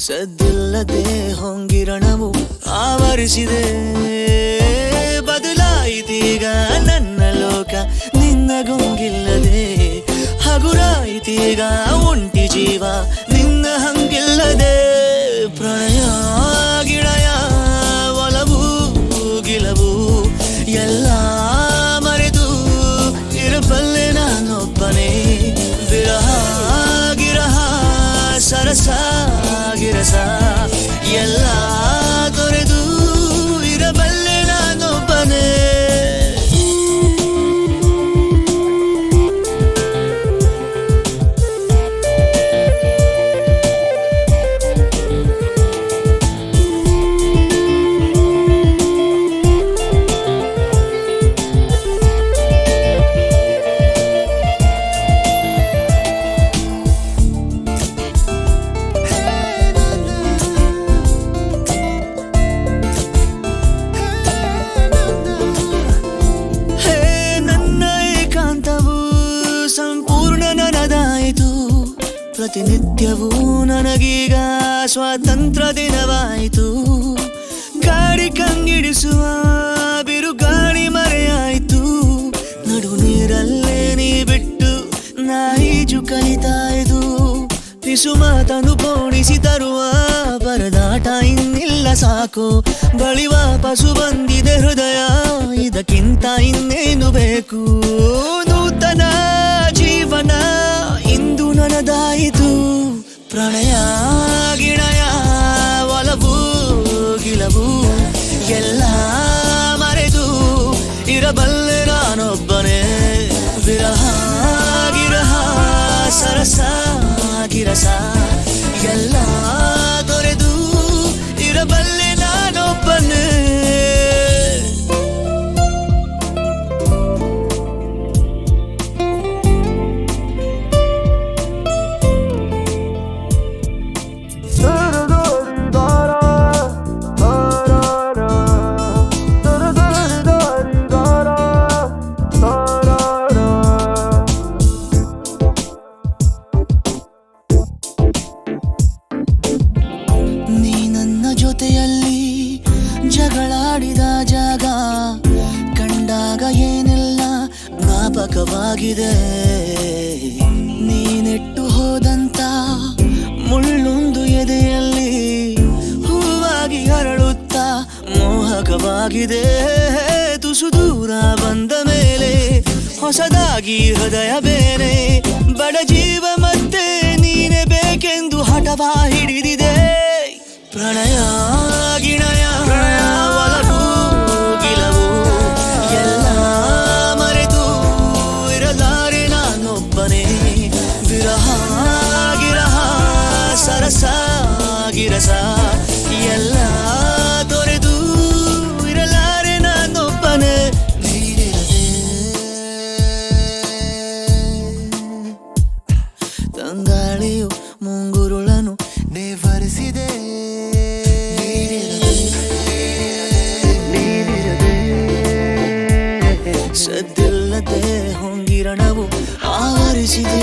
ಸದ್ದಿಲ್ಲದೆ ಹೊಂಗಿರಣವು ಆವರಿಸಿದೆ. ಬದಲಾಯಿತೀಗ ನನ್ನ ಲೋಕ ನಿನ್ನ ಗೊಂಗಿಲ್ಲದೆ, ಹಗುರಾಯಿತೀಗ ಒಂಟಿ ಜೀವ ನಿನ್ನ ಹಂಗಿಲ್ಲದೆ. ಪ್ರಣಯ ಗಿಳಯ ಒಲವು ಗಿಲವು ಎಲ್ಲ ಮರೆತು ಇರಬಲ್ಲೆ ನಾನೊಬ್ಬನೇ. ವಿರಹ ಗಿರಹ ಸರಸ ಗಿರಸ ಎಲ್ಲ ತೊರೆದು ಇರಬಲ್ಲೆ ನಾನೊಬ್ಬನೇ. ಸಂಪೂರ್ಣ ನನದಾಯಿತು, ಪ್ರತಿನಿತ್ಯವೂ ನನಗೀಗ ಸ್ವಾತಂತ್ರ್ಯ ದಿನವಾಯಿತು. ಗಾಡಿ ಕಂಗಿಡಿಸುವ ಬಿರುಗಾಳಿ ಮರೆಯಾಯಿತು, ನಡು ನೀರಲ್ಲೇ ನೀ ಬಿಟ್ಟು ನಾ ಈಜು ಕಲಿತಾಯಿತು. ಪಿಸು ಮಾತನು ಪೋಣಿಸಿ ತರುವ ಪರದಾಟ ಇನ್ನಿಲ್ಲ ಸಾಕು, ಬಳಿ ವಾಪಸು ಬಂದಿದೆ ಹೃದಯ, ಇದಕ್ಕಿಂತ ಇನ್ನೇನು ಬೇಕು. ನೂತನ ಜೀವನ ಇಂದು ನನದಾಯಿತು. ಪ್ರಣಯ ಗಿಣಯ ಒಲವು ಗಿಲವು ಎಲ್ಲ ಮರೆತು ಇರಬಲ್ಲೆ ನಾನೊಬ್ಬನೇ. ವಿರಹ ಗಿರಹ ಸರಸ ಗಿರಸ ಎಲ್ಲ ತೊರೆದು ಇರಬಲ್ಲೆ ನಾನೊಬ್ಬನೇ. ಜೊತೆಯಲ್ಲಿ ಜಗಳಾಡಿದ ಜಾಗ ಕಂಡಾಗ ಏನೆಲ್ಲ ಜ್ಞಾಪಕವಾಗಿದೆ. ನೀನೆಟ್ಟು ಹೋದಂತ ಮುಳ್ಳೊಂದು ಎದೆಯಲ್ಲಿ ಹೂವಾಗಿ ಅರಳುತ್ತಾ ಮೋಹಕವಾಗಿದೆ. ತುಸು ದೂರ ಬಂದ ಮೇಲೆ ಹೊಸದಾಗಿ ಹೃದಯ ಬೇರೆ, ಬಡ ಜೀವ ಮತ್ತೆ ನೀನೆ ಬೇಕೆಂದು ಹಠವಾ ಹಿಡಿದಿದೆ. ಪ್ರಣಯ ಗಿಣಯ ಒಲವು ಗಿಲವು ಎಲ್ಲ ಮರೆತು ಇರಲಾರೆ ನಾನೊಬ್ಬನೇ. ವಿರಹ ಗಿರಹ ಸರಸ ಗಿರಸ ಎಲ್ಲ ತೊರೆದು ಇರಲಾರೆ ನಾನೊಬ್ಬನೇ. ನೀರಿರದೆ ತಂಗಾಳಿಯು ಮುಂಗುರುಳನು ನೇವರಿಸಿದೆ. ಸದ್ದಿಲ್ಲದೆ ಹೊಂಗಿರಣವು ಆವರಿಸಿದೆ.